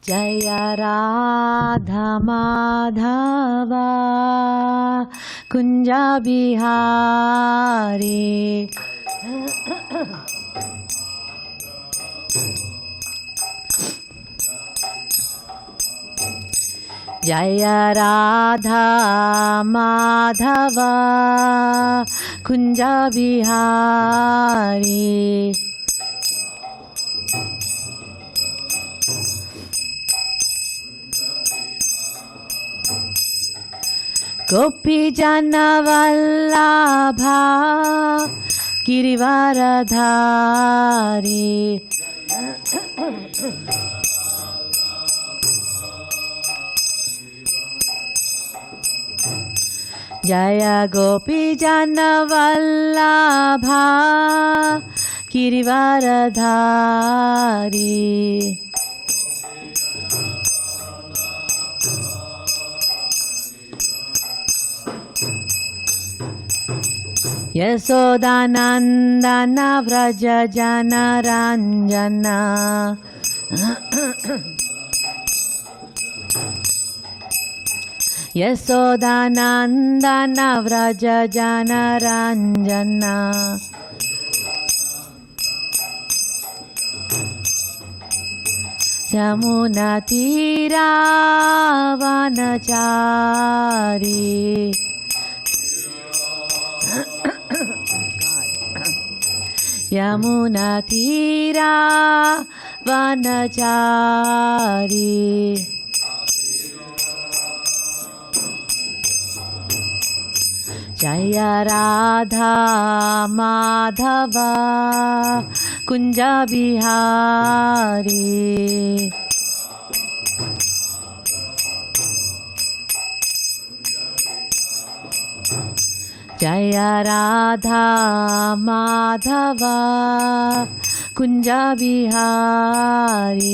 Jaya Radha Madhava Kunja Bihari Jaya Radha Madhava Kunja Bihari Gopi Jana Vallabha Girivaradhari Jaya Gopi Jana Vallabha Girivaradhari Yasodanandana Vraja Jana Ranjana Yasodanandana Vraja Jana Ranjana Yamuna Tira Vanachari Yamuna Tira Vanachari Jaya Radha Madhava Kunja Bihari Jaya Radha Madhava Kunja Bihari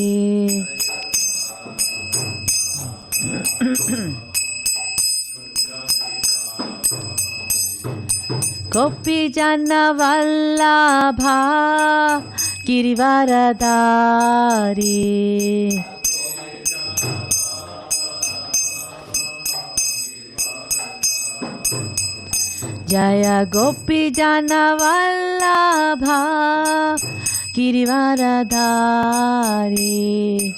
Gopi Jana Vallabha Girivaradhari Jaya Gopi Jana Vallabha Girivaradhari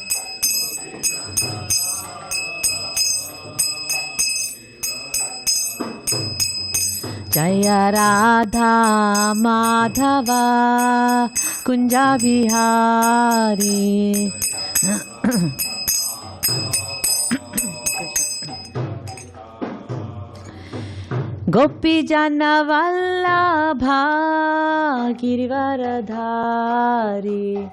Jaya Radha Madhava Kunja Bihari Gopi Jana Vallabha Girivaradhari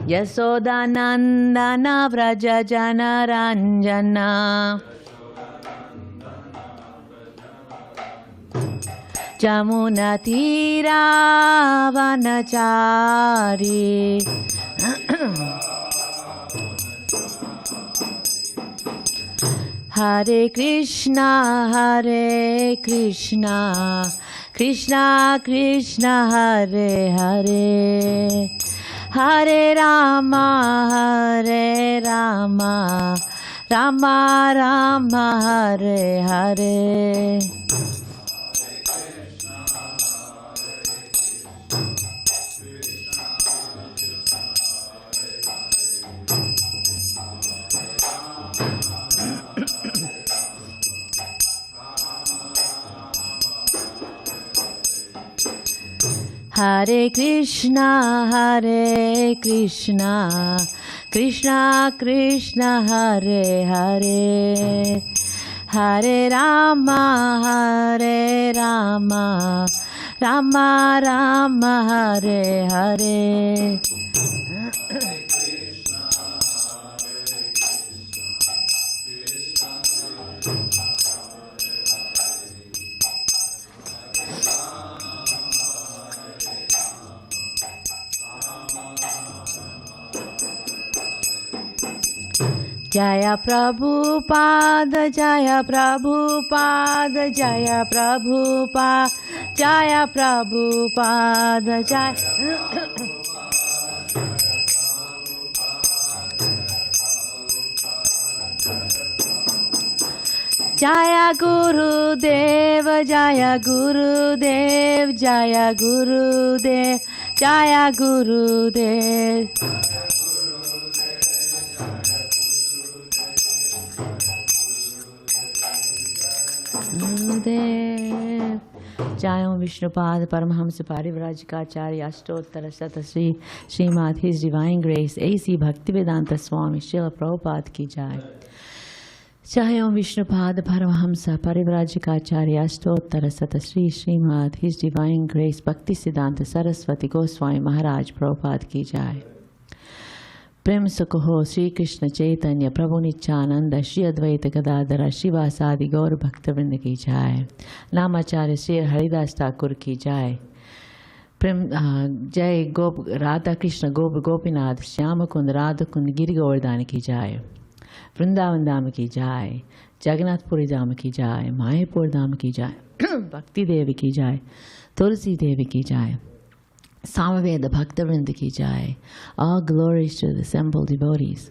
Yasodanandana Vraja Jana Ranjana Jamuna Tira Vanachari Hare Krishna Hare Krishna Krishna Krishna Hare Hare Hare Rama Hare Rama Rama Rama Hare Hare Hare Krishna Hare Krishna Krishna Krishna Hare Hare Hare Rama Hare Rama Rama Rama Hare Hare Jaya Prabhupada, Jaya Prabhupada, Jaya Prabhupada, Jaya Prabhupada, Jaya. Jaya Guru Dev, Jaya Guru Dev, Jaya Guru Dev, Jaya Guru Dev. Gurudev. Jai Om Vishnupad Paramahamsa Parivrajikacharya Ashtottara Shatasri Srimad His Divine Grace A.C. Bhaktivedanta Swami Srila Prabhupada Ki Jai. Jai Om Vishnupad Paramahamsa Parivrajikacharya Ashtottara Shatasri Srimad His Divine Grace Bhakti Siddhanta Saraswati Goswami Maharaj Prabhupada Ki Jai. Prem Sukho Sri Krishna Chaitanya Prabhu Nityananda Shri Advaita Gadadhara Shivasadi Gaur Bhaktavrinda Ki Jai. Namacharya Sri Haridas Thakur Ki Jai. Prem Jai Gop Radha Krishna Gop Gopinath Shyama Kund Radha Kund Giri Govardhana Ki Jai. Vrindavan Dham Ki Jai. Jagannath Puri Dham Ki Jai. Mayapur Dham Ki Jai. Bhakti Devi Ki Jai. Tulsi Devi Ki Jai. Samaveda Bhaktavrinda Ki Jai. All glories to the assembled devotees.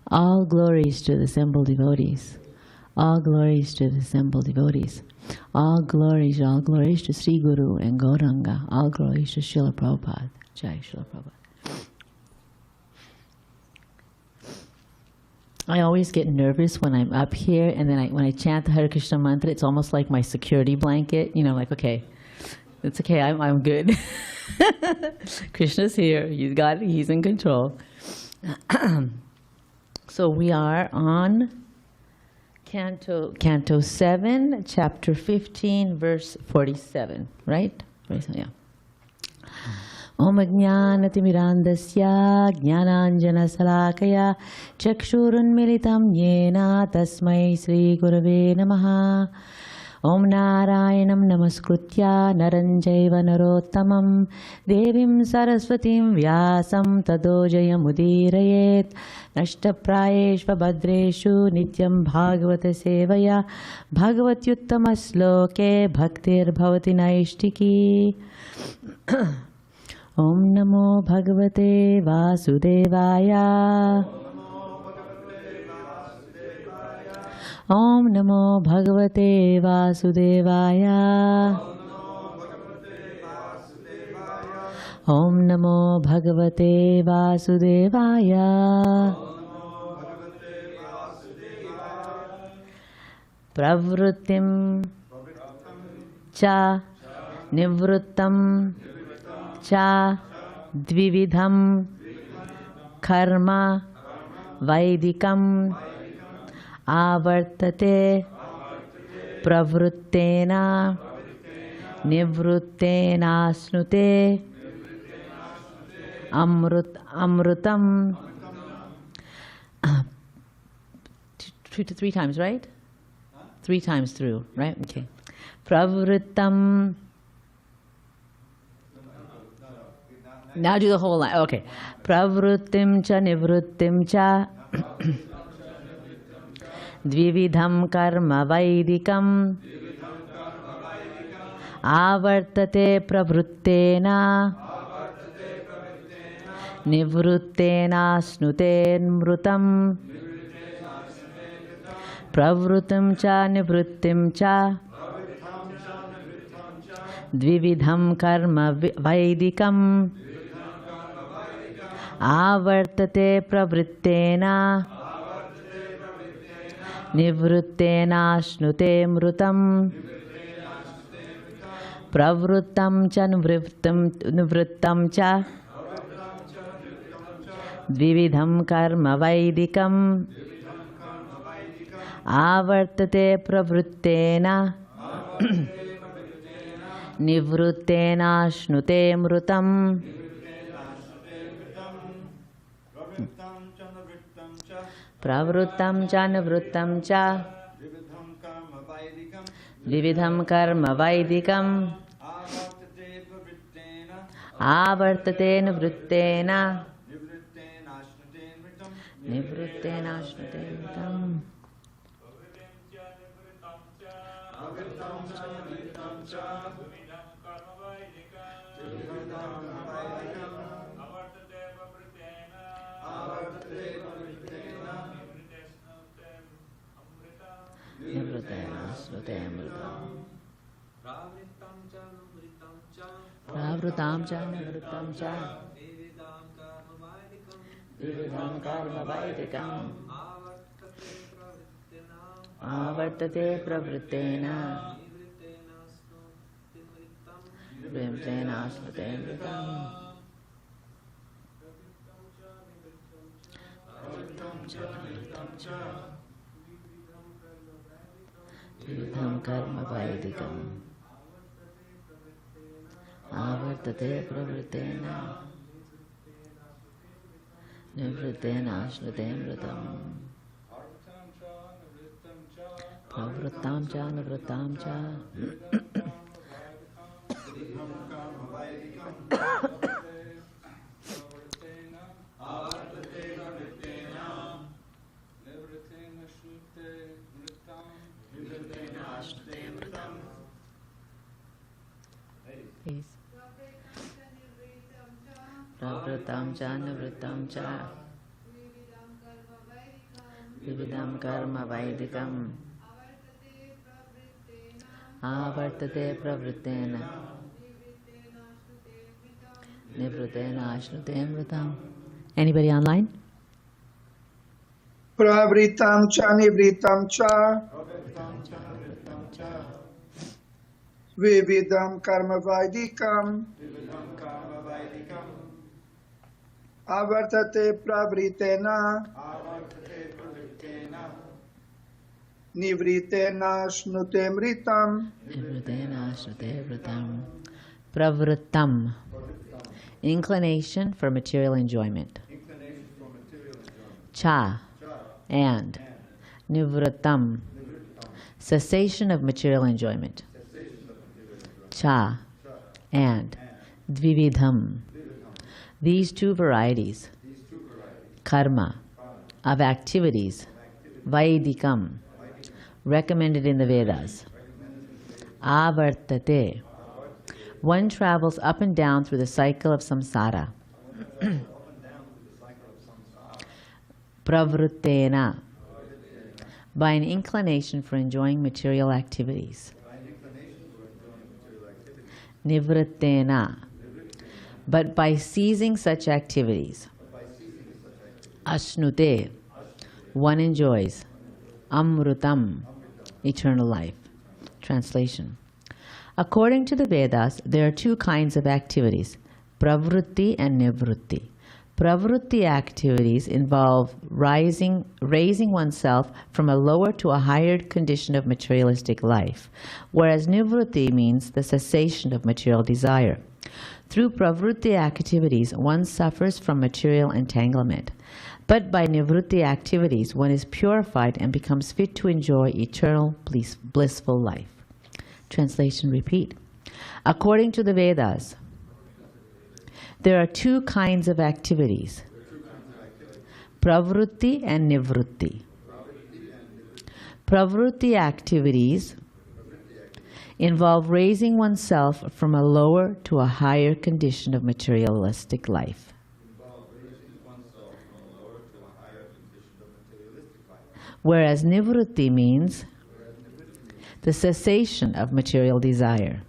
All glories to the assembled devotees. All glories to the assembled devotees. All glories to Sri Guru and Gauranga. All glories to Srila Prabhupada. Jai Srila Prabhupada. I always get nervous when I'm up here, and then when I chant the Hare Krishna mantra, it's almost like my security blanket. You know, like, okay, it's okay, I'm good. Krishna's here. He's got it. He's in control. So we are on Canto 7, Chapter 15, Verse 47, right? Yeah. Om Ajnanatimirandasya Jnananjana Salakaya Chakshurunmilitam Yena Tasmai Sri Gurave Namaha. Om Narayanam Namaskritya Naranjaiva Narottamam Devim Saraswatim Vyasam Tado Jayamudirayet Nashtaprayeshva Bhadreshu Nityam Bhagavata Sevaya Bhagavatyuttama Sloke Bhaktir Bhavati Naishtiki. Om Namo Bhagavate Vasudevaya. Om Namo Bhagavate Vasudevaya. Om Namo Bhagavate Vasudevaya. Pravṛttim cha nivṛttam cha dvividham karma vaidikam avartate pravruttena nivruttena snute amrutam. Three times, right? 3 times through, right? Okay. Pravṛttam. Now do the whole line. Okay. Pravṛttim cha nivṛttim cha dvividham karma vaidikam avartate pravruttena nivruttena snutenmrutam. Pravṛttim cha nivṛttim cha dvividham karma vaidikam avartate pravruttena nivruttena snute mrutam. Pravṛttam cha nivṛttam cha dvividham karma vaidikam avartate pravruttena nivruttena snute mrutam. Pravṛttam cha nivṛttam cha dvividham karma vaidikam avartate nivruttena nivṛttena ashnute mritam. Nivṛttena ashnute mritam. Pravṛttam ca nivṛttam ca vividham karma vaidikam avartate pravrittena nivṛttena ashnute mritam. Vividham karma vaidikam avartate pravrittena nivṛttena ashnute mritam. Pravṛttam ca nivṛttam ca Please. Pravṛttam ca nivṛttam ca vividham karma vaidikam avartate pravrittena nivṛttena ashnute mritam. Anybody online? Pravṛttam ca nivṛttam ca vividham karma vaidikam avartate pravrittena nivṛttena ashnute mritam. Nivṛttena ashnute mritam. Pravṛttam, inclination for material enjoyment. Cha, and. Nivṛttam, cessation of material enjoyment. Cha, and. Dvividham, these two varieties. Karma, of activities. Vaidikam, recommended in the Vedas. Avartate, one travels up and down through the cycle of samsara. Pravrittena, by an inclination for enjoying material activities. Nivṛttena, but by ceasing such activities. Ashnute, one enjoys. Amrutam, eternal life. Translation. According to the Vedas, there are two kinds of activities, Pravṛtti and nivṛtti. Pravṛtti activities involve raising oneself from a lower to a higher condition of materialistic life, whereas nivṛtti means the cessation of material desire. Through Pravṛtti activities, one suffers from material entanglement. But by nivṛtti activities, one is purified and becomes fit to enjoy eternal blissful life. Translation repeat. According to the Vedas, there are two kinds of activities, Pravṛtti and nivṛtti. Pravṛtti activities involve raising oneself from a lower to a higher condition of materialistic life. Whereas nivṛtti means the cessation of material desire.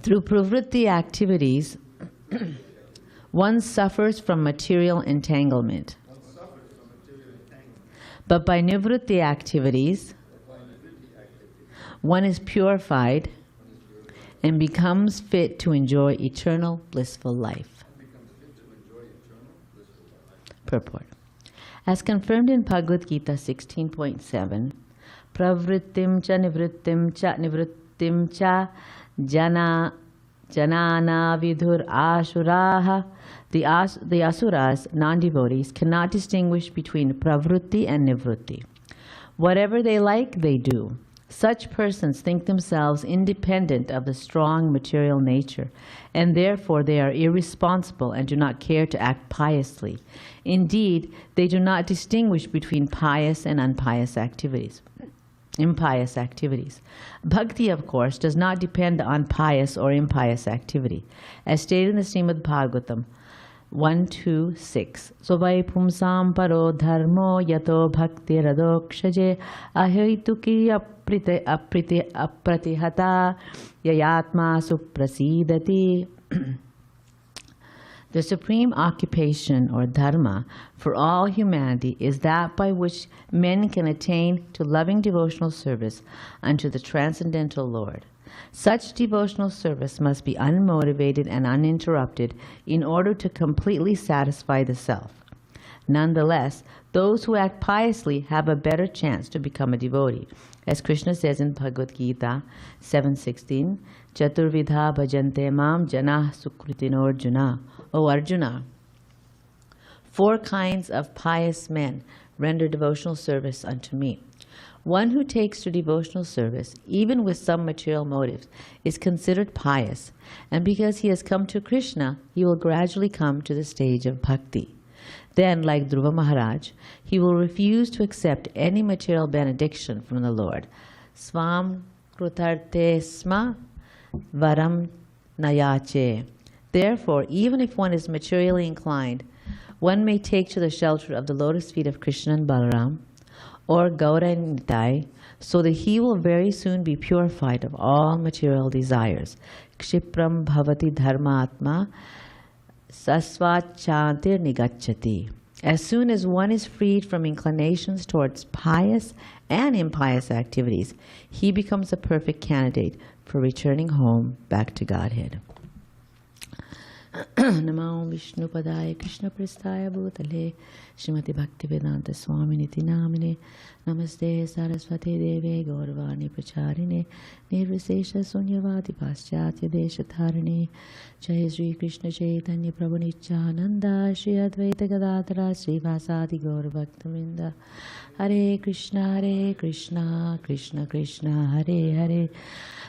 Through pravṛtti activities, one suffers from material entanglement. But by nivṛtti activities, one is purified and becomes fit to enjoy eternal blissful life. Purport. As confirmed in Bhagavad Gita 16.7, Pravṛttim cha nivṛttim cha janana vidhur asuraha. The asuras, non-devotees, cannot distinguish between Pravṛtti and nivṛtti. Whatever they like, they do. Such persons think themselves independent of the strong material nature, and therefore they are irresponsible and do not care to act piously. Indeed, they do not distinguish between pious and impious activities. Bhakti, of course, does not depend on pious or impious activity. As stated in the Srimad Bhagavatam 1-2-6. Sovai pumsam paro dharmo yato bhakti radokshaje ahituki apratihata yayatma suprasidati. The supreme occupation or dharma for all humanity is that by which men can attain to loving devotional service unto the transcendental Lord. Such devotional service must be unmotivated and uninterrupted in order to completely satisfy the self. Nonetheless, those who act piously have a better chance to become a devotee. As Krishna says in Bhagavad Gita 7:16, Chaturvidha bhajante mam janah sukritino Arjuna. O Arjuna, 4 kinds of pious men render devotional service unto me. One who takes to devotional service, even with some material motives, is considered pious, and because he has come to Krishna, he will gradually come to the stage of bhakti. Then, like Dhruva Maharaj, he will refuse to accept any material benediction from the Lord. Svam krutarte sma varam nayache. Therefore, even if one is materially inclined, one may take to the shelter of the lotus feet of Krishna and Balaram, or Gaura and Nitai, so that he will very soon be purified of all material desires. Kshipram bhavati dharmatma sasvachantir nigacchati. As soon as one is freed from inclinations towards pious and impious activities, he becomes a perfect candidate for returning home back to Godhead. Namo Vishnu Padaya Krishna Prasthaya Bhutale Srimati Bhakti Vedanta Swami Niti Namine Namaste Saraswati Deve Gauravani Pracharine Nirvisesha Sunyavadi Paschatya Deshatharine Jai Sri Krishna Chaitanya Prabhu Nityananda Shri Advaita Gadadhara Sri Vasadi Gauravaktaminda Hare Krishna Krishna Krishna Hare Hare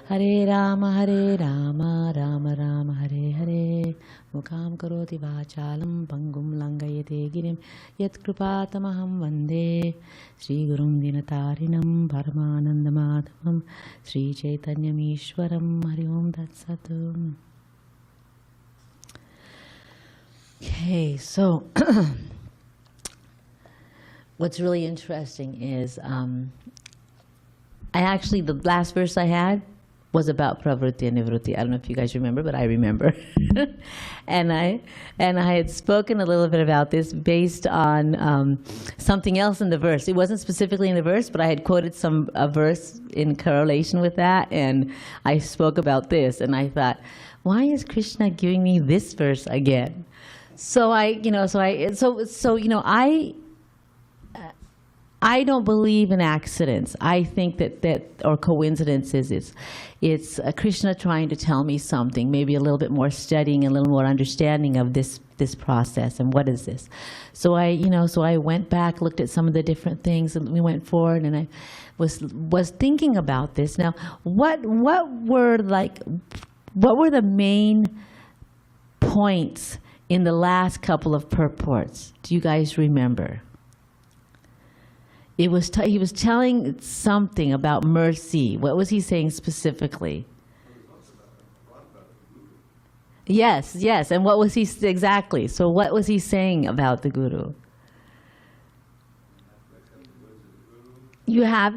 Hare Rama Rama Rama Hare Hare Mukham karoti vachalam pangum langayate girim yat krupatamaham vande Sri Gurum Dinatarinam Paramanandamadhavam Sri Chaitanyam Ishwaram Hari Om Tat Satum. Okay, so what's really interesting is the last verse I had was about Pravṛtti and nivṛtti. I don't know if you guys remember, but I remember. and I had spoken a little bit about this based on something else in the verse. It wasn't specifically in the verse, but I had quoted a verse in correlation with that, and I spoke about this, and I thought, why is Krishna giving me this verse again? I don't believe in accidents. I think that or coincidences. It's Krishna trying to tell me something, maybe a little bit more studying, a little more understanding of this process and what is this. So I went back, looked at some of the different things, and we went forward, and I was thinking about this. Now, what were the main points in the last couple of purports? Do you guys remember? He was telling something about mercy. What was he saying specifically? Yes. And what was he exactly? So what was he saying about the Guru? You have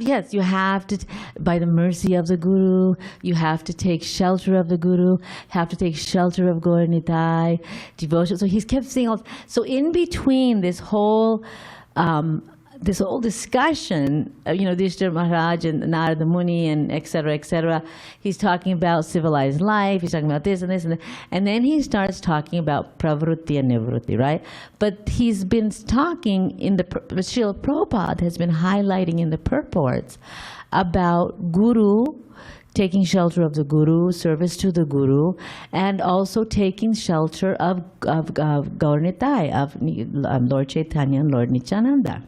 to, by the mercy of the Guru, you have to take shelter of the Guru, have to take shelter of Gaura Nitai, devotion. So he's kept saying all. So in between this whole discussion, Yudhishthira Maharaj and Narada Muni and et cetera, he's talking about civilized life, he's talking about this and this and that, and then he starts talking about Pravṛtti and nivṛtti, right? But he's been talking Srila Prabhupada has been highlighting in the purports about Guru, taking shelter of the Guru, service to the Guru, and also taking shelter of Gaura Nitai, of Lord Chaitanya and Lord Nityananda.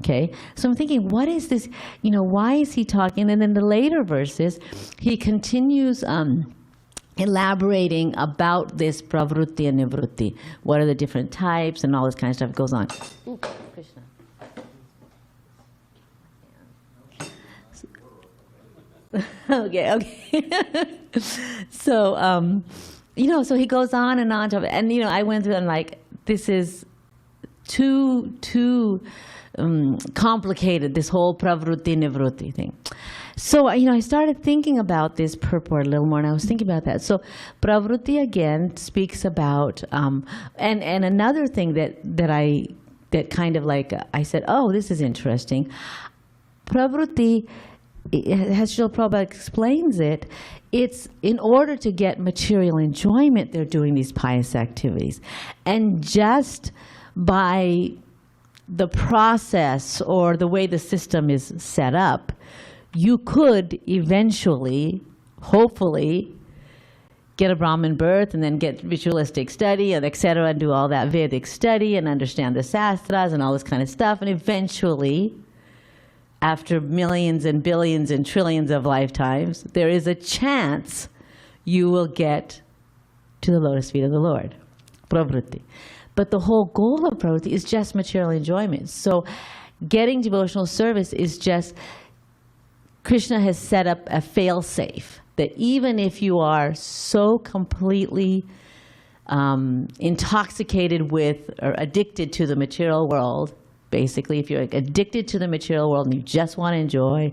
Okay, so I'm thinking, what is this? Why is he talking? And then the later verses, he continues elaborating about this pravṛtti and nivṛtti. What are the different types and all this kind of stuff goes on. Ooh, Krishna. Okay. So, so he goes on and on to, and I went through and like, this is too complicated, this whole pravṛtti nivṛtti thing. So I started thinking about this purport a little more, and I was thinking about that. So pravṛtti again speaks about and another thing that kind of like I said, oh, this is interesting. Pravṛtti, as Srila Prabhupada explains it, it's in order to get material enjoyment, they're doing these pious activities. And just by the process or the way the system is set up, you could eventually, hopefully, get a Brahmin birth and then get ritualistic study and et cetera, and do all that Vedic study and understand the sastras and all this kind of stuff. And eventually, after millions and billions and trillions of lifetimes, there is a chance you will get to the lotus feet of the Lord, pravṛtti. But the whole goal of pravṛtti is just material enjoyment. So getting devotional service is just, Krishna has set up a fail-safe, that even if you are so completely intoxicated with or addicted to the material world, basically, if you're addicted to the material world and you just want to enjoy,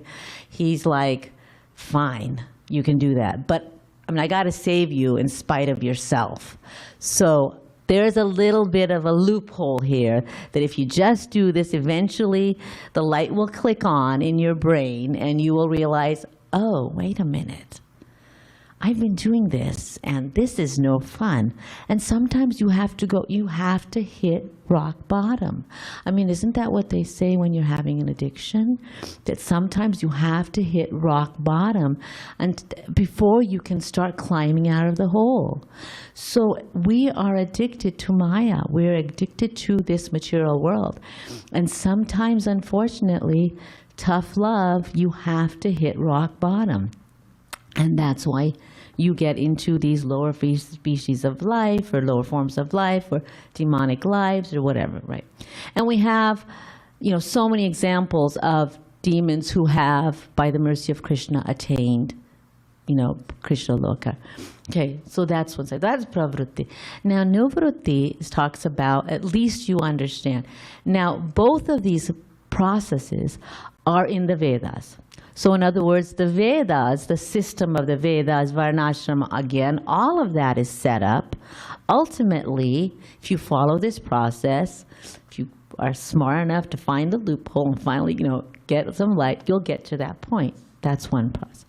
he's like, fine, you can do that. But I got to save you in spite of yourself. So there's a little bit of a loophole here that if you just do this, eventually the light will click on in your brain and you will realize, oh, wait a minute. I've been doing this, and this is no fun. And sometimes you have to hit rock bottom. Isn't that what they say when you're having an addiction? That sometimes you have to hit rock bottom and before you can start climbing out of the hole. So we are addicted to Maya. We're addicted to this material world. And sometimes, unfortunately, tough love, you have to hit rock bottom. And that's why you get into these lower species of life or lower forms of life or demonic lives or whatever, right? And we have, so many examples of demons who have, by the mercy of Krishna, attained, Krishna Loka. Okay, so that's one side. That's pravṛtti. Now, nivṛtti talks about, at least you understand. Now, both of these processes are in the Vedas. So in other words, the Vedas, the system of the Vedas, Varnashrama, again, all of that is set up. Ultimately, if you follow this process, if you are smart enough to find the loophole and finally, get some light, you'll get to that point. That's one process.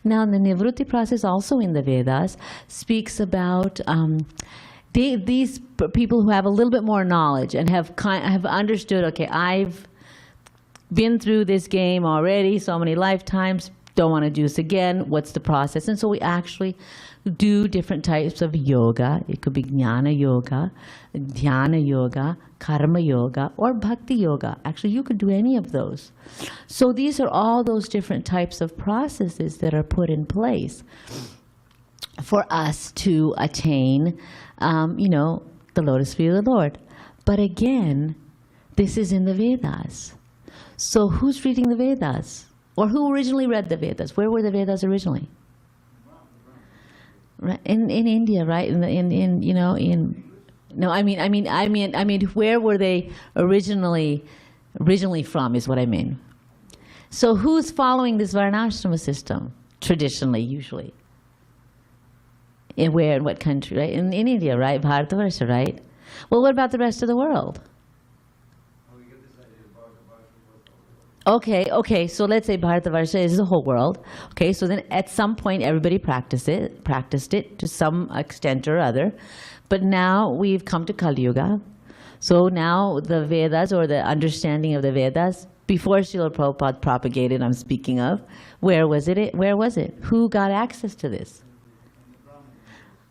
Now, the nivṛtti process, also in the Vedas, speaks about these people who have a little bit more knowledge and have understood, okay, I've been through this game already so many lifetimes, don't want to do this again, what's the process? And so we actually do different types of yoga. It could be jnana yoga, dhyana yoga, karma yoga, or bhakti yoga. Actually, you could do any of those. So these are all those different types of processes that are put in place for us to attain, the lotus feet of the Lord. But again, this is in the Vedas. So who's reading the Vedas? Or who originally read the Vedas? Where were the Vedas originally? Right, in India, right? Where were they originally from is what I mean. So who's following this Varnashrama system traditionally, usually? In where, in what country, right? In India, right? Bharatavarsha, right? Well, what about the rest of the world? Okay, so let's say Bharatavarsha is the whole world. Okay, so then at some point everybody practiced it to some extent or other. But now we've come to Kali Yuga. So now the Vedas, or the understanding of the Vedas, before Srila Prabhupada propagated, I'm speaking of, where was it? Who got access to this?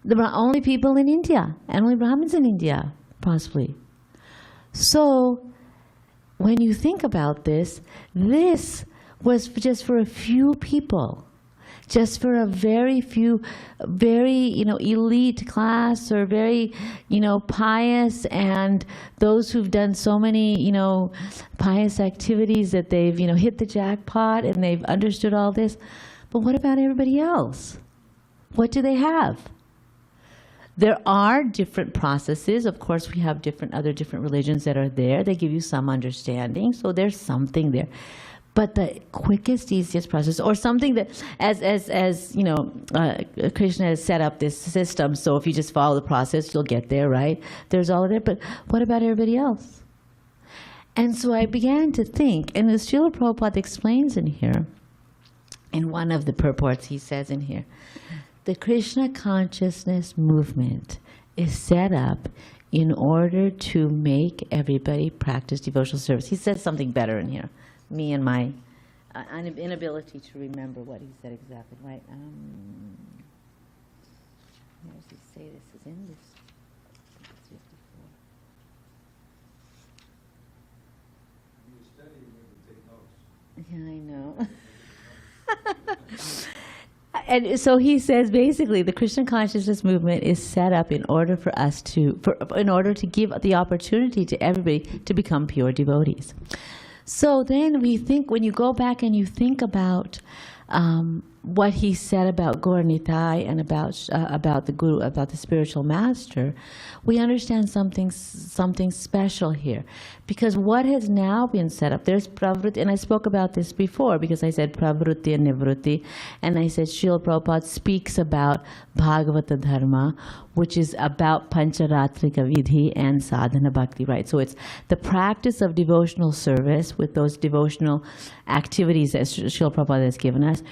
The only people in India, and only Brahmins in India, possibly. So when you think about this, this was just for a few people, just for a very few, very, elite class, or very, pious, and those who've done so many, pious activities that they've, hit the jackpot and they've understood all this. But what about everybody else? What do they have? There are different processes. Of course, we have other different religions that are there. They give you some understanding, so there's something there. But the quickest, easiest process, or something that, as Krishna has set up this system, so if you just follow the process, you'll get there, right? There's all of it, but what about everybody else? And so I began to think, and as Srila Prabhupada explains in here, in one of the purports he says in here, the Krishna consciousness movement is set up in order to make everybody practice devotional service. He says something better in here. Me and my inability to remember what he said exactly, right? Where does he say this is in this? It's 54. Yeah, I know. And so he says, basically, the Krishna consciousness movement is set up in order for us in order to give the opportunity to everybody to become pure devotees. So then we think, when you go back and you think about what he said about Gaur Nitai and about the Guru, about the spiritual master, we understand something special here. Because what has now been set up, there's Pravṛtti, and I spoke about this before because I said Pravṛtti and nivṛtti, and I said Srila Prabhupada speaks about Bhagavata Dharma, which is about Pancharatrika Vidhi and Sadhana Bhakti, right? So it's the practice of devotional service with those devotional activities that Srila Prabhupada has given us,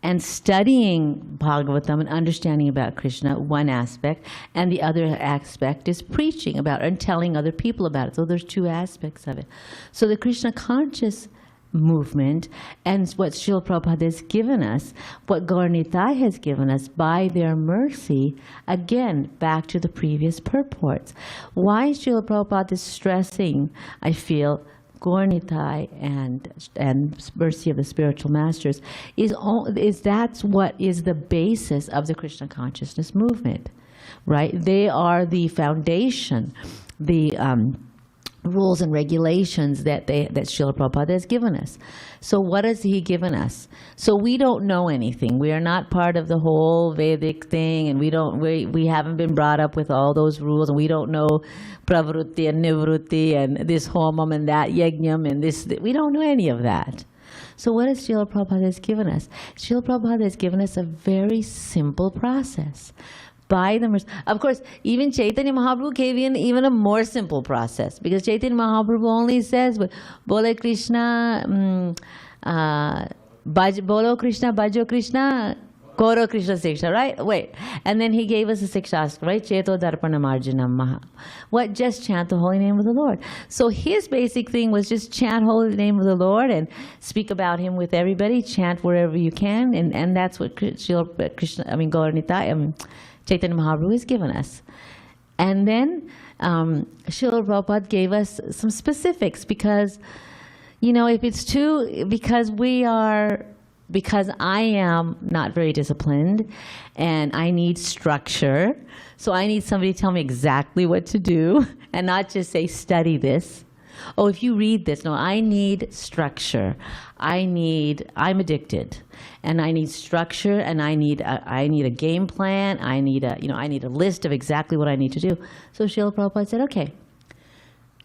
and studying Bhagavatam and understanding about Krishna, one aspect, and the other aspect is preaching about it and telling other people about it. So there's two aspects of it. So the Krishna conscious movement and what Srila Prabhupada has given us, what Gaur Nitai has given us by their mercy, again, back to the previous purports. Why Srila Prabhupada is stressing, I feel, Gaur Nitai and mercy of the spiritual masters is that's what is the basis of the Krishna consciousness movement, right? They are the foundation, the rules and regulations that Srila Prabhupada has given us. So what has he given us? So we don't know anything. We are not part of the whole Vedic thing, and we haven't been brought up with all those rules, and we don't know Pravṛtti and nivṛtti and this homam and that yajñam and this. We don't know any of that. So what has Srila Prabhupada has given us? Srila Prabhupada has given us a very simple process. By the mercy. Of course, even Chaitanya Mahaprabhu gave even a more simple process, because Chaitanya Mahaprabhu only says, Bole Krishna, Bolo Krishna, Bhajo Krishna, Koro Krishna Siksha, right? Wait. And then he gave us a Sikshastra, right? Cheto Darpanam Arjunam Maha. What? Just chant the holy name of the Lord. So his basic thing was just chant holy name of the Lord and speak about him with everybody, chant wherever you can, and that's what Gaur Nitai, Chaitanya Mahaprabhu has given us. And then Srila Prabhupada gave us some specifics, because, if it's because I am not very disciplined and I need structure, so I need somebody to tell me exactly what to do and not just say, study this. Oh, if you read this. No, I need structure. I'm addicted, and I need structure, and I need a game plan. I need a list of exactly what I need to do. So Srila Prabhupada said, okay,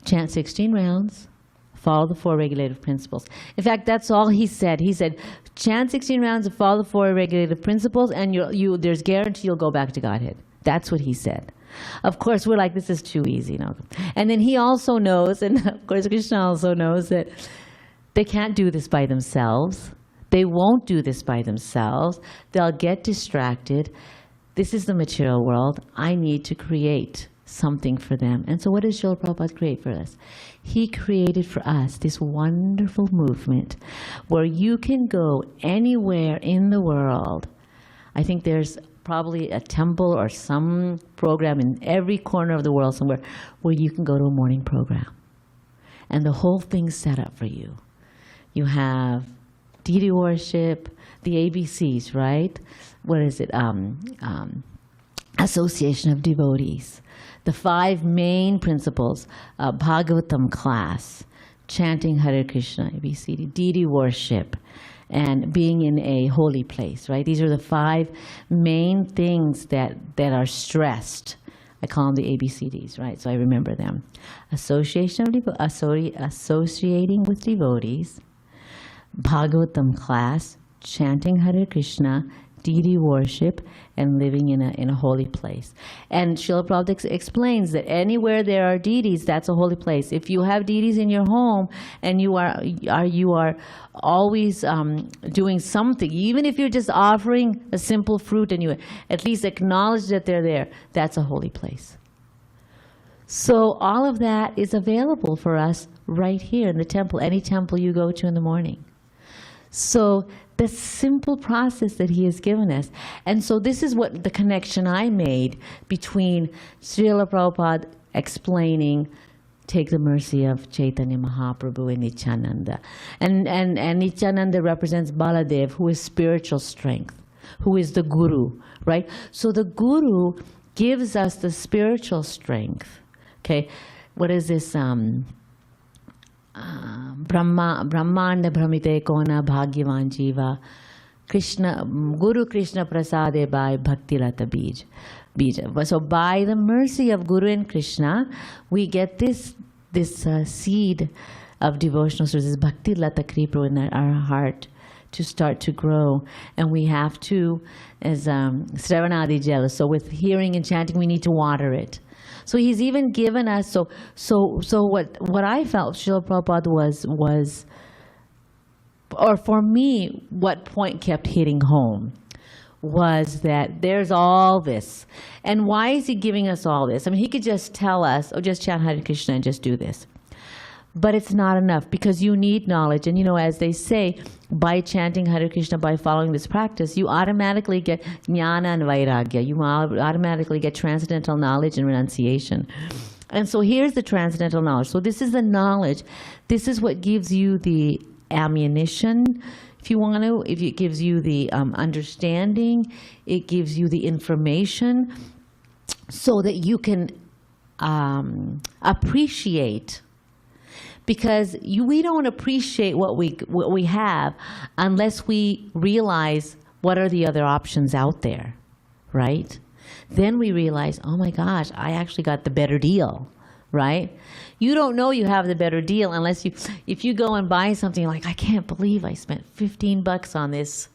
chant 16 rounds, follow the 4 regulative principles. In fact, that's all he said. He said, chant 16 rounds and follow the 4 regulative principles, and there's guarantee you'll go back to Godhead. That's what he said. Of course, we're like, this is too easy. And then he also knows, and of course Krishna also knows, that they can't do this by themselves. They won't do this by themselves. They'll get distracted. This is the material world. I need to create something for them. And so what does Srila Prabhupada create for us? He created for us this wonderful movement where you can go anywhere in the world. I think there's probably a temple or some program in every corner of the world somewhere where you can go to a morning program. and the whole thing's set up for you. You have deity worship, the ABCs, right? What is it? Association of devotees. The 5 main principles, Bhagavatam class, chanting Hare Krishna, ABCD, deity worship, and being in a holy place, right? These are the 5 main things that are stressed. I call them the ABCDs, right? So I remember them. Associating with devotees, Bhagavatam class, chanting Hare Krishna, deity worship, and living in a holy place. And Srila Prabhupada explains that anywhere there are deities, that's a holy place. If you have deities in your home and you are always doing something, even if you're just offering a simple fruit and you at least acknowledge that they're there, that's a holy place. So all of that is available for us right here in the temple, any temple you go to in the morning. So the simple process that he has given us. And so this is what the connection I made between Srila Prabhupada explaining, take the mercy of Chaitanya Mahaprabhu and Nityananda. And Nityananda represents Baladev, who is spiritual strength, who is the guru, right? So the guru gives us the spiritual strength. Okay, what is this? Brahmanda Brahmite Kona Bhagyavan Jiva Krishna Guru Krishna Prasade by Bhakti Lata Bija. So by the mercy of Guru and Krishna, we get this seed of devotional service, Bhakti Lata Kripa in our heart to start to grow. And we have to, as Sravanadi Jala, so with hearing and chanting, we need to water it. So he's even given us, so what I felt Srila Prabhupada was, or for me, what point kept hitting home was that there's all this. And why is he giving us all this? I mean, he could just tell us, oh, just chant Hare Krishna and just do this. But it's not enough, because you need knowledge. And as they say, by chanting Hare Krishna, by following this practice, you automatically get jnana and vairagya. You automatically get transcendental knowledge and renunciation. And so here's the transcendental knowledge. So this is the knowledge. This is what gives you the ammunition, if you want to. If it gives you the understanding, it gives you the information so that you can appreciate. Because we don't appreciate what we have unless we realize what are the other options out there, right? Then we realize, oh my gosh, I actually got the better deal, right? You don't know you have the better deal unless if you go and buy something like, I can't believe I spent $15 on this,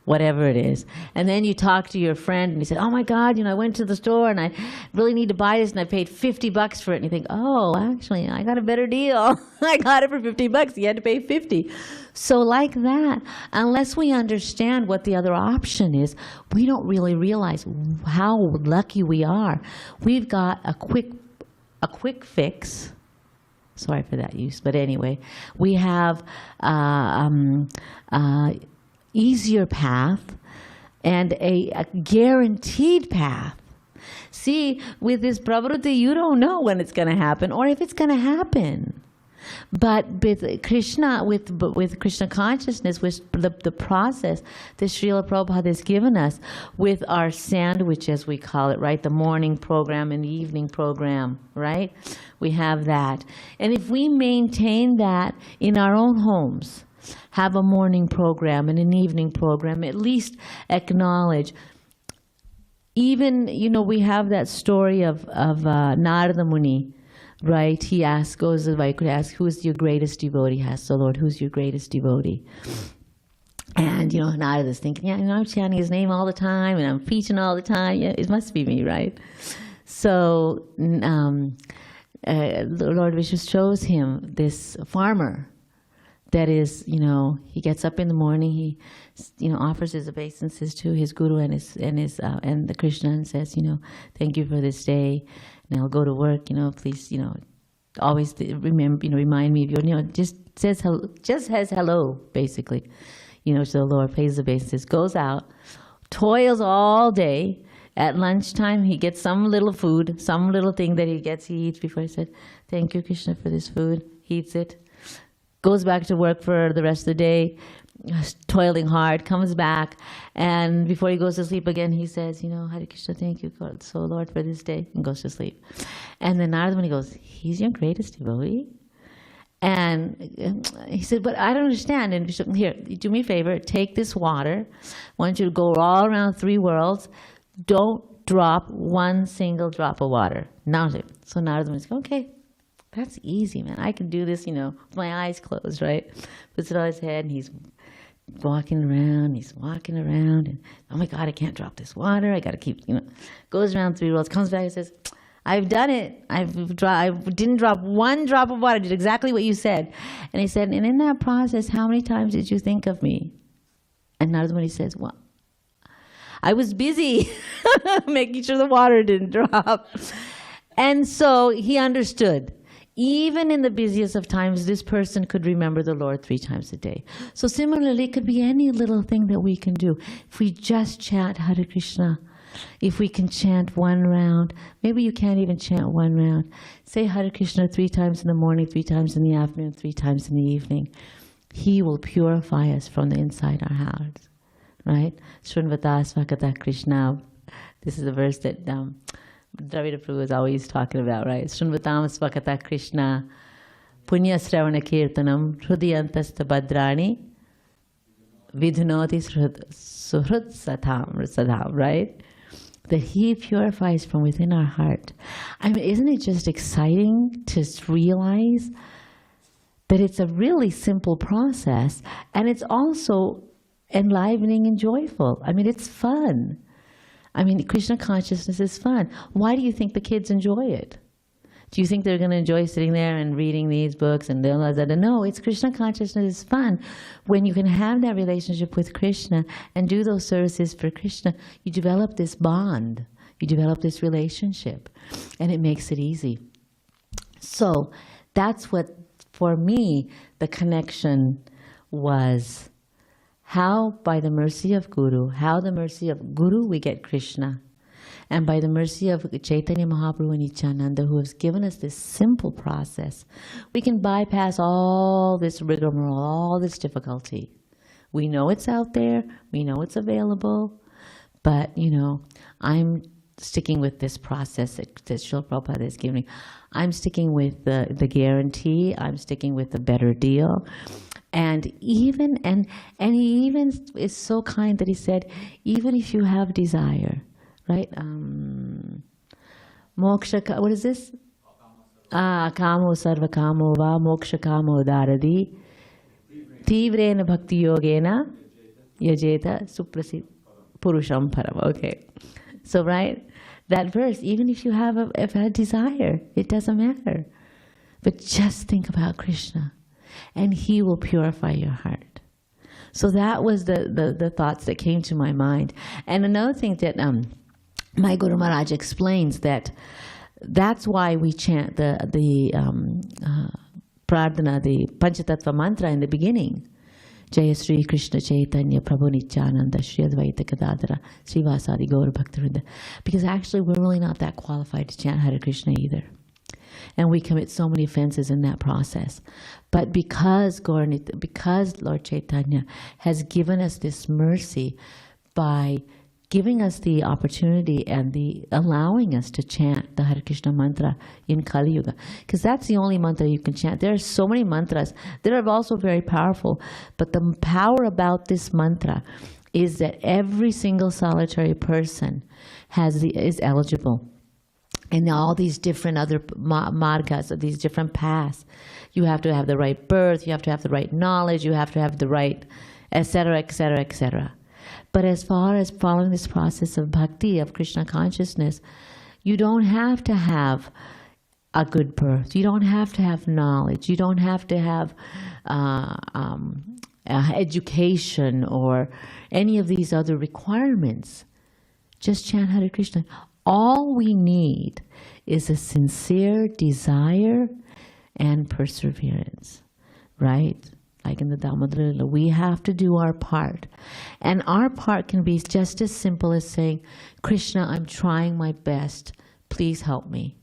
whatever it is. And then you talk to your friend and you say, oh my God, I went to the store and I really need to buy this and I paid $50 for it. And you think, oh, actually, I got a better deal. I got it for $50. You had to pay $50. So like that, unless we understand what the other option is, we don't really realize how lucky we are. We've got a quick fix. Sorry for that use, but anyway, we have easier path and a guaranteed path. See, with this Pravṛtti, you don't know when it's going to happen or if it's going to happen. But with Krishna, with Krishna consciousness, with the process that Srila Prabhupada has given us, with our sandwich, as we call it, right? The morning program and the evening program, right? We have that. And if we maintain that in our own homes, have a morning program and an evening program, at least acknowledge. Even, we have that story of Narada Muni, right? He goes to Vaikuntha, asks, who's your greatest devotee? He asks the Lord, who's your greatest devotee? And, Narada's thinking, I'm chanting his name all the time and I'm preaching all the time. Yeah, it must be me, right? So Lord Vishnu shows him this farmer that is, he gets up in the morning, he, offers his obeisances to his guru and the Krishna and says, thank you for this day, and I'll go to work, please, always remember, remind me of your, just says hello, basically, to the Lord, pays obeisances, goes out, toils all day. At lunchtime, he gets some little food, some little thing that he eats before he said, thank you, Krishna, for this food. eats it, goes back to work for the rest of the day, toiling hard, comes back, and before he goes to sleep again, he says, Hare Krishna, thank you, God, so Lord, for this day, and goes to sleep. And then Narada Muni goes, he's your greatest devotee? And he said, but I don't understand. And Vishnu, here, do me a favor, take this water. I want you to go all around 3 worlds. Don't drop one single drop of water. So Narada Muni says, okay, that's easy, man. I can do this, with my eyes closed, right? Puts it on his head, and he's walking around, and oh my God, I can't drop this water. I got to keep, goes around 3 worlds, comes back and says, I've done it. I didn't drop one drop of water. I did exactly what you said. And he said, and in that process, how many times did you think of me? And Narada Muni says, well, I was busy making sure the water didn't drop. And so he understood. Even in the busiest of times, this person could remember the Lord 3 times a day. So similarly, it could be any little thing that we can do. If we just chant Hare Krishna, if we can chant 1 round, maybe you can't even chant 1 round. Say Hare Krishna 3 times in the morning, 3 times in the afternoon, 3 times in the evening. He will purify us from the inside our hearts, right? Shrunvata svakata Krishna. This is a verse that Dravida Prabhu is always talking about, right? Shrunvatam svakata Krishna, punya sravana kirtanam, hrudiyantasta badrani, vidhunoti suhrut sadham, right? That he purifies from within our heart. I mean, isn't it just exciting to realize that it's a really simple process, and it's also enlivening and joyful? I mean, it's fun. I mean, Krishna consciousness is fun. Why do you think the kids enjoy it? Do you think they're going to enjoy sitting there and reading these books and that? No, it's Krishna consciousness is fun. When you can have that relationship with Krishna and do those services for Krishna, you develop this bond. You develop this relationship, and it makes it easy. So that's what, for me, the connection was. How, by the mercy of Guru, we get Krishna. And by the mercy of Chaitanya Mahaprabhu and Nityananda, who has given us this simple process, we can bypass all this rigmarole, all this difficulty. We know it's out there, we know it's available, but, I'm sticking with this process that Srila Prabhupada is giving. I'm sticking with the guarantee, I'm sticking with the better deal. And he even is so kind that he said, even if you have desire, right? Moksha, what is this? Kamo sarva kamo va moksha kamo daradi tivrena bhakti yogena yajeta suprasid purusham param. Okay. So, right? That verse, even if you have a desire, it doesn't matter. But just think about Krishna, and he will purify your heart. So that was the thoughts that came to my mind. And another thing that my Guru Maharaj explains, that's why we chant the Prardhana, the Panchatattva mantra in the beginning. Jaya Sri Krishna Chaitanya Prabhu Nityananda Shri Advaita Gadadhara Srivasadi Gaura Bhaktivinoda. Because actually we're really not that qualified to chant Hare Krishna either. And we commit so many offenses in that process. But because Lord Chaitanya has given us this mercy by giving us the opportunity and the allowing us to chant the Hare Krishna mantra in Kali Yuga, because that's the only mantra you can chant. There are so many mantras that are also very powerful, but the power about this mantra is that every single solitary person is eligible. And all these different other margas, these different paths. You have to have the right birth, you have to have the right knowledge, you have to have the right, etc., etc., etc. But as far as following this process of bhakti, of Krishna consciousness, you don't have to have a good birth. You don't have to have knowledge. You don't have to have education or any of these other requirements. Just chant Hare Krishna. All we need is a sincere desire and perseverance, right? Like in the Damodara Lila, we have to do our part. And our part can be just as simple as saying, Krishna, I'm trying my best. Please help me.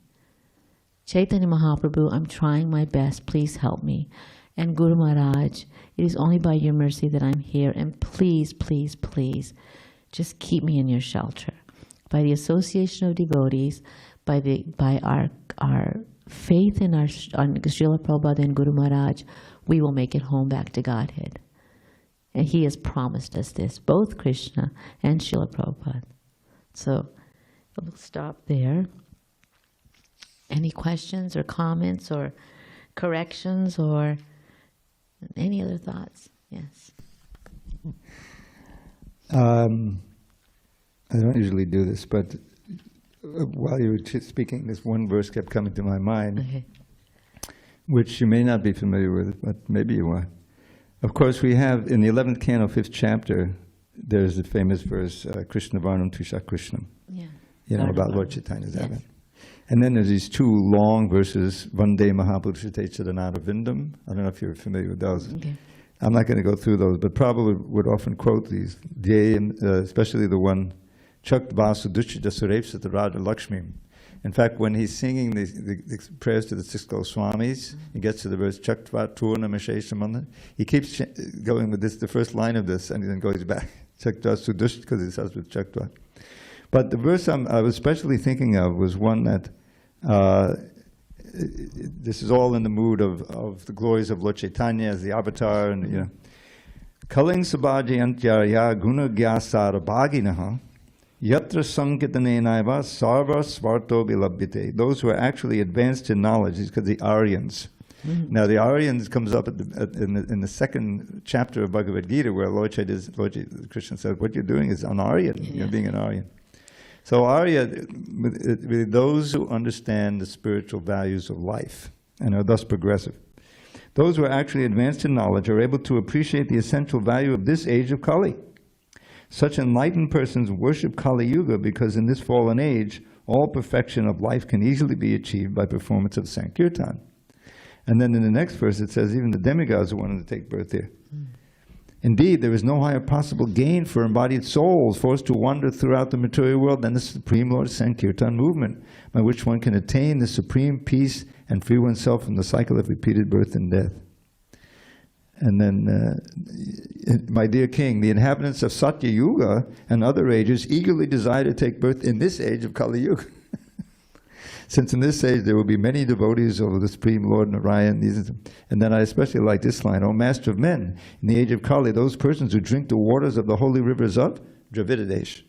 Chaitanya Mahaprabhu, I'm trying my best. Please help me. And Guru Maharaj, it is only by your mercy that I'm here. And please, please, please, just keep me in your shelter. By the association of devotees, by our faith in our Srila Prabhupada and Guru Maharaj, we will make it home back to Godhead. And he has promised us this, both Krishna and Srila Prabhupada. So we'll stop there. Any questions or comments or corrections or any other thoughts? Yes. I don't usually do this, but while you were speaking, this one verse kept coming to my mind, Okay. which you may not be familiar with, but maybe you are. Of course, we have in the 11th canto, 5th chapter, there's the famous verse, Krishna Varnam Trisha Krishnam, Yeah. about Lord Chaitanya's Yes. advent. And then there's these two long verses, Vande Mahapurushate Chadanada Vindam. I don't know if you're familiar with those. Okay. I'm not going to go through those, but probably would often quote these, especially the one, Chakt Vasu Dushita Surepsa Radha Laxmi. In fact, when he's singing the prayers to the 6 Goswamis, he gets to the verse, Chaktva Turna Mesheshamana. He keeps going with this, the first line of this, and he then goes back. Chaktva Sudushita, because it starts with Chaktva. But the verse I was especially thinking of was one that, this is all in the mood of the glories of Lord Chaitanya as the avatar, and Kaling Sabhaji Antyarya Guna Gyasara Bhaginaha Yatra Sankitanenaiva Sarva Svarto Bilabhite. Those who are actually advanced in knowledge, these are the Aryans. Mm-hmm. Now the Aryans comes up in the second chapter of Bhagavad Gita, where Lord Krishna said, what you're doing is an Aryan, you're being an Aryan. So Arya, those who understand the spiritual values of life and are thus progressive. Those who are actually advanced in knowledge are able to appreciate the essential value of this age of Kali. Such enlightened persons worship Kali Yuga because in this fallen age, all perfection of life can easily be achieved by performance of Sankirtan. And then in the next verse it says even the demigods are wanting to take birth here. Indeed, there is no higher possible gain for embodied souls forced to wander throughout the material world than the Supreme Lord Sankirtan movement, by which one can attain the supreme peace and free oneself from the cycle of repeated birth and death. And then, my dear king, the inhabitants of Satya Yuga and other ages eagerly desire to take birth in this age of Kali Yuga. Since in this age there will be many devotees of the Supreme Lord Narayan. And then I especially like this line, O Master of Men, in the age of Kali, those persons who drink the waters of the holy rivers of Dravidadesh.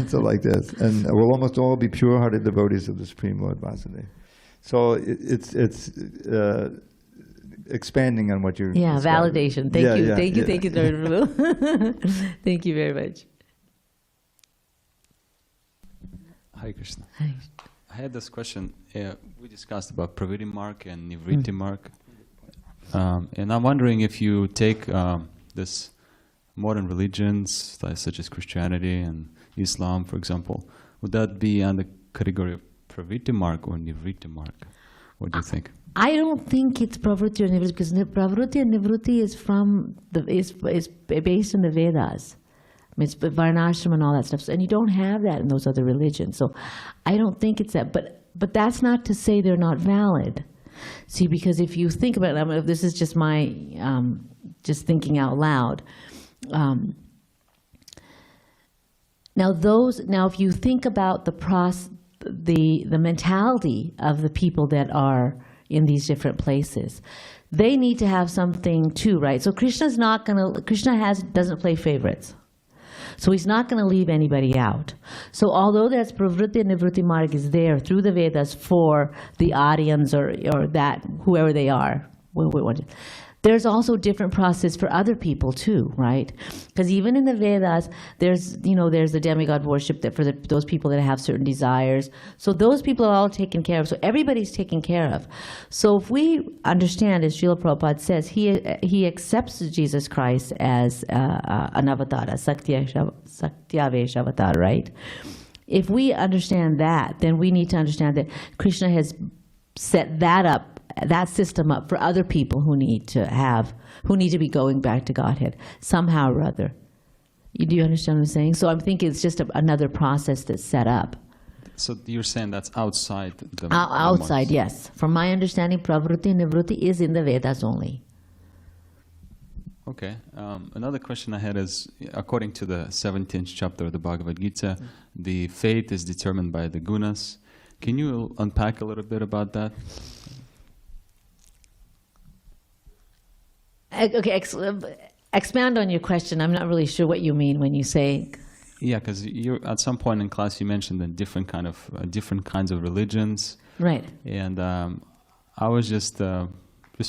So like this. And will almost all be pure-hearted devotees of the Supreme Lord Vasudeva. So it's expanding on what you're describing. Validation. Thank you, Thank you very much. Hi, Krishna. Hi. I had this question. We discussed about Pravṛtti mark and nivṛtti mark. And I'm wondering if you take this modern religions, such as Christianity and Islam, for example, would that be on the category of Pravṛtti mark or nivṛtti mark? What do you think? I don't think it's Pravṛtti or nivṛtti, because Pravṛtti and nivṛtti is from is based in the Vedas. It's Varnashram and all that stuff, and you don't have that in those other religions. So I don't think it's that. But that's not to say they're not valid. See, because if you think about it, this is just my just thinking out loud. Now if you think about the mentality of the people that are in these different places, they need to have something too, right? So Krishna doesn't play favorites. So he's not going to leave anybody out. So although that's Pravṛtti and nivṛtti marg is there through the Vedas for the Aryans or that, whoever they are, there's also different process for other people too, right? Because even in the Vedas, there's the demigod worship that for those people that have certain desires. So those people are all taken care of. So everybody's taken care of. So if we understand, as Srila Prabhupada says, he accepts Jesus Christ as an avatar, a Sakyavesh avatar, right? If we understand that, then we need to understand that Krishna has set that system up for other people who need to be going back to Godhead somehow or other. Do you understand what I'm saying? So I'm thinking it's just another process that's set up. So you're saying that's outside the Outside, modes. yes. From my understanding, Pravṛtti and nivṛtti is in the Vedas only. Okay. Another question I had is, according to the 17th chapter of the Bhagavad Gita, the fate is determined by the gunas. Can you unpack a little bit about that? Okay, expand on your question. I'm not really sure what you mean when you say. Yeah, because you at some point in class you mentioned that different kinds of religions. Right. And I was just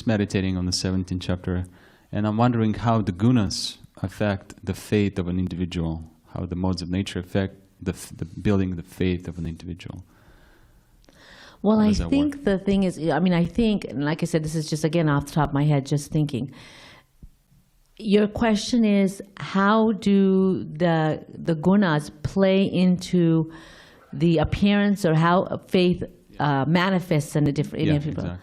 meditating on the 17th chapter, and I'm wondering how the gunas affect the faith of an individual, how the modes of nature affect the building the faith of an individual. Well, I think the thing is, I mean, I think, and like I said, this is just, again, off the top of my head, just thinking. Your question is, how do the gunas play into the appearance, or how faith manifests in the different people? Exactly.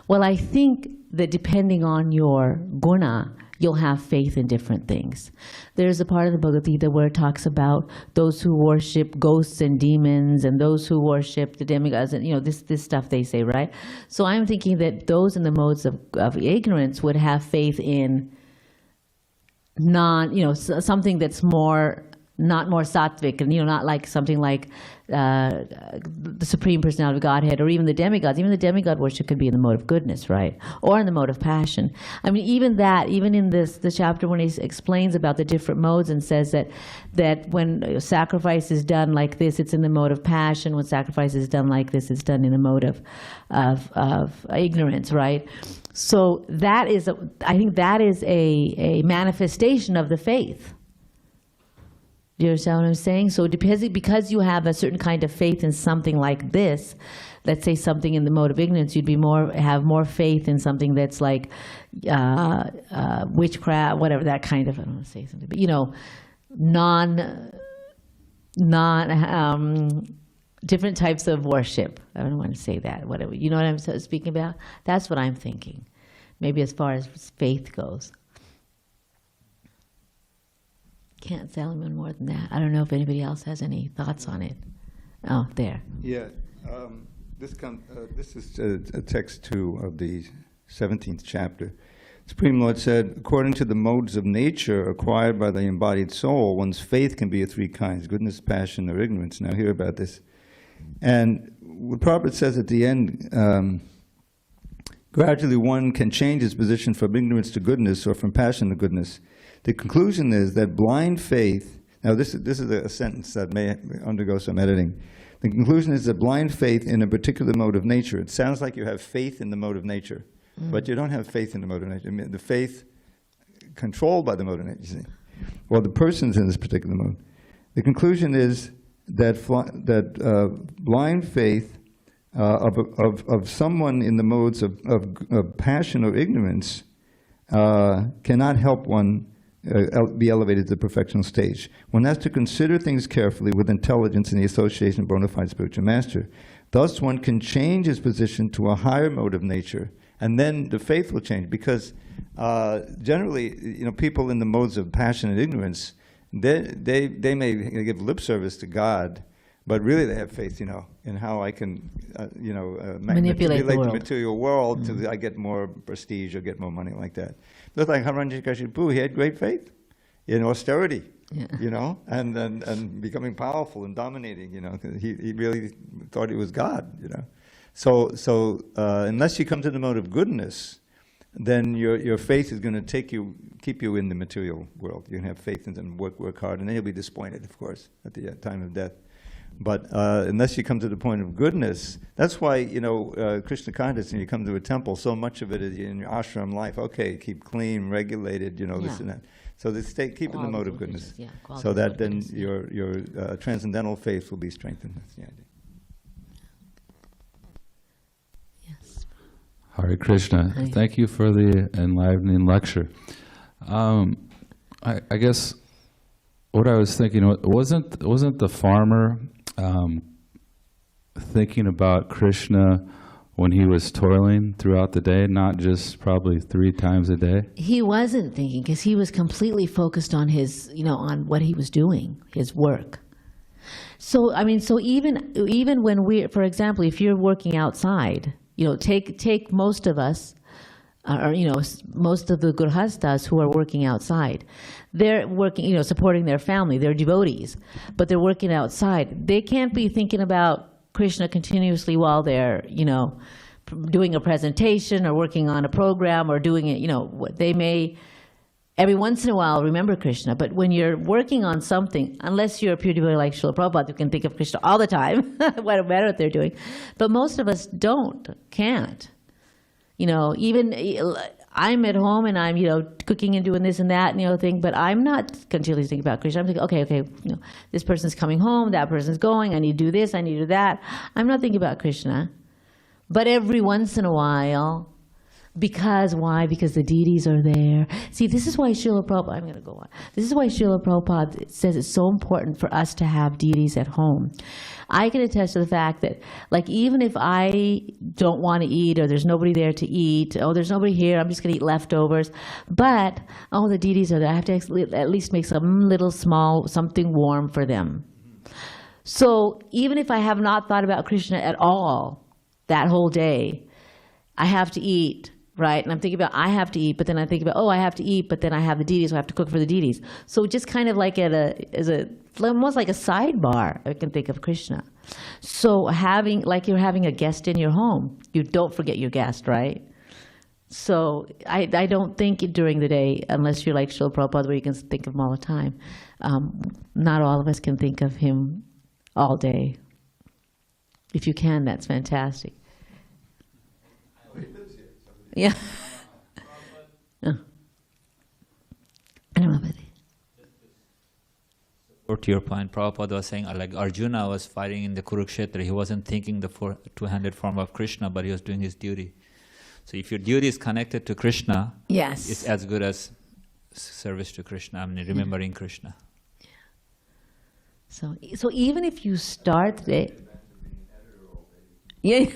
Well, I think that depending on your guna, you'll have faith in different things. There's a part of the Bhagavad Gita where it talks about those who worship ghosts and demons, and those who worship the demigods, and this stuff they say, right? So I'm thinking that those in the modes of ignorance would have faith in something that's not more sattvic, and not like something like the Supreme Personality of Godhead, or even the demigods. Even the demigod worship could be in the mode of goodness, right? Or in the mode of passion. I mean, even in the chapter when he explains about the different modes and says that when sacrifice is done like this, it's in the mode of passion. When sacrifice is done like this, it's done in the mode of ignorance, right? So I think that is a manifestation of the faith. Do you understand what I'm saying? So because you have a certain kind of faith in something like this, let's say something in the mode of ignorance, you'd have more faith in something that's like witchcraft, whatever, that kind of, I don't want to say something, but different types of worship. I don't want to say that, whatever. You know what I'm speaking about? That's what I'm thinking. Maybe as far as faith goes. Can't say anyone more than that. I don't know if anybody else has any thoughts on it. Oh, there. Yeah, this is a text 2 of the 17th chapter. Supreme Lord said, according to the modes of nature acquired by the embodied soul, one's faith can be of 3 kinds: goodness, passion, or ignorance. Now hear about this. And what Pravṛtti says at the end, gradually one can change his position from ignorance to goodness, or from passion to goodness. The conclusion is that blind faith, now this is a sentence that may undergo some editing. The conclusion is that blind faith in a particular mode of nature, it sounds like you have faith in the mode of nature, but you don't have faith in the mode of nature. I mean, the faith controlled by the mode of nature, you see, or the person's in this particular mode. The conclusion is that blind faith of someone in the modes of passion or ignorance cannot help one be elevated to the perfectional stage. One has to consider things carefully with intelligence in the association of bona fide spiritual master. Thus one can change his position to a higher mode of nature, and then the faith will change, because generally, people in the modes of passion and ignorance, they may give lip service to God, but really they have faith, in how I can, manipulate the material world till I get more prestige or get more money, like that. Just like Haranjikashipu, he had great faith in austerity, and becoming powerful and dominating, he really thought he was God, So unless you come to the mode of goodness, then your faith is going to keep you in the material world. You can have faith and work hard, and then you'll be disappointed, of course, at the time of death. But unless you come to the point of goodness, that's why, Krishna consciousness, when you come to a temple, so much of it is in your ashram life. Okay, keep clean, regulated, this and that. So keep in the mode of goodness. So that then your transcendental faith will be strengthened. That's the idea. Yes. Hare Krishna. Hi. Thank you for the enlivening lecture. I guess what I was thinking, wasn't the farmer thinking about Krishna when he was toiling throughout the day, not just probably 3 times a day? He wasn't thinking because he was completely focused on his, on what he was doing, his work. So, so even when for example, if you're working outside, take most of us, or, most of the Grihastas who are working outside, they're working, supporting their family, they're devotees, but they're working outside. They can't be thinking about Krishna continuously while they're, doing a presentation or working on a program or doing it, they may every once in a while remember Krishna, but when you're working on something, unless you're a pure devotee like Srila Prabhupada, you can think of Krishna all the time, what matter what they're doing. But most of us can't. Even I'm at home and I'm, cooking and doing this and that, thing, but I'm not continually thinking about Krishna. I'm thinking, okay, this person's coming home, that person's going, I need to do this, I need to do that. I'm not thinking about Krishna. But every once in a while, because why? Because the deities are there. See, this is why Srila Prabhupada, I'm going to go on. This is why Srila Prabhupada says it's so important for us to have deities at home. I can attest to the fact that, even if I don't want to eat, or there's nobody there to eat, there's nobody here, I'm just going to eat leftovers, but, the deities are there, I have to at least make some little small, something warm for them. So even if I have not thought about Krishna at all that whole day, I have to eat, right? And I'm thinking about I have to eat, but then I think about, I have to eat, but then I have the deities, so I have to cook for the deities. So just kind of like almost like a sidebar, I can think of Krishna. So you're having a guest in your home, you don't forget your guest, right? So I don't think during the day, unless you're like Srila Prabhupada, where you can think of him all the time. Not all of us can think of him all day. If you can, that's fantastic. Yeah. I don't know about it. Or to your point, Prabhupada was saying, like Arjuna was fighting in the Kurukshetra, he wasn't thinking the two-handed form of Krishna, but he was doing his duty. So if your duty is connected to Krishna, yes, it's as good as service to Krishna, remembering Krishna. Yeah. So even if you start the yeah.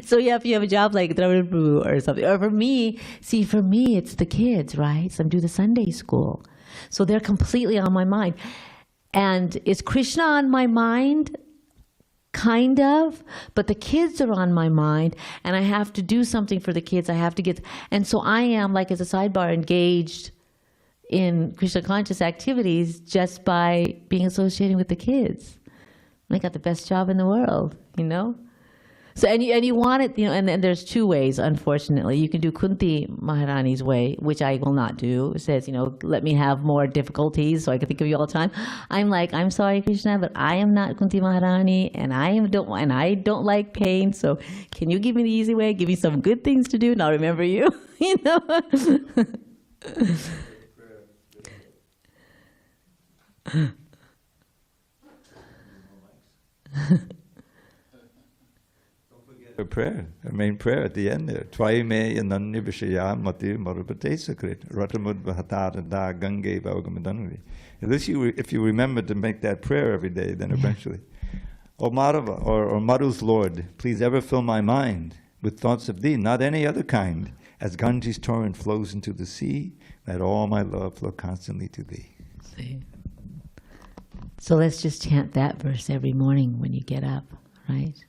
So if you have a job like Dravid Prabhu or something, or for me, it's the kids, right? So I'm doing the Sunday school. So they're completely on my mind. And is Krishna on my mind? Kind of, but the kids are on my mind, and I have to do something for the kids. I have to and so I am, as a sidebar, engaged in Krishna conscious activities just by being associated with the kids. I got the best job in the world, So and you want it, and then there's 2 ways. Unfortunately, you can do Kunti Maharani's way, which I will not do. It says, let me have more difficulties so I can think of you all the time. I'm sorry, Krishna, but I am not Kunti Maharani, and I don't like pain. So can you give me the easy way? Give me some good things to do, and I'll remember you. A prayer, a main prayer at the end there. Tvai me yananya vishaya mati marupate sakrit ratamud vahatara da gange vavagamadanuri. At least if you remember to make that prayer every day, then eventually. O Madhava, or Madhu's Lord, please ever fill my mind with thoughts of thee, not any other kind. As Ganges torrent flows into the sea, let all my love flow constantly to thee. See? So let's just chant that verse every morning when you get up, right?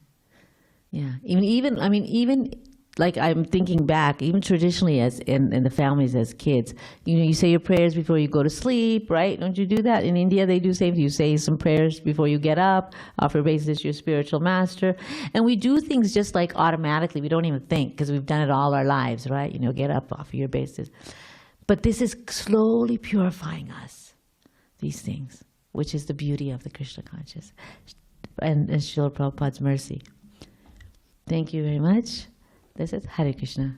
Yeah. Even I'm thinking back, even traditionally as in the families as kids, you say your prayers before you go to sleep, right? Don't you do that? In India, they do the same. You say some prayers before you get up, offer obeisance to your spiritual master. And we do things just automatically. We don't even think because we've done it all our lives, right? Get up, offer your obeisance. But this is slowly purifying us, these things, which is the beauty of the Krishna conscious and Srila Prabhupada's mercy. Thank you very much. This is Hare Krishna.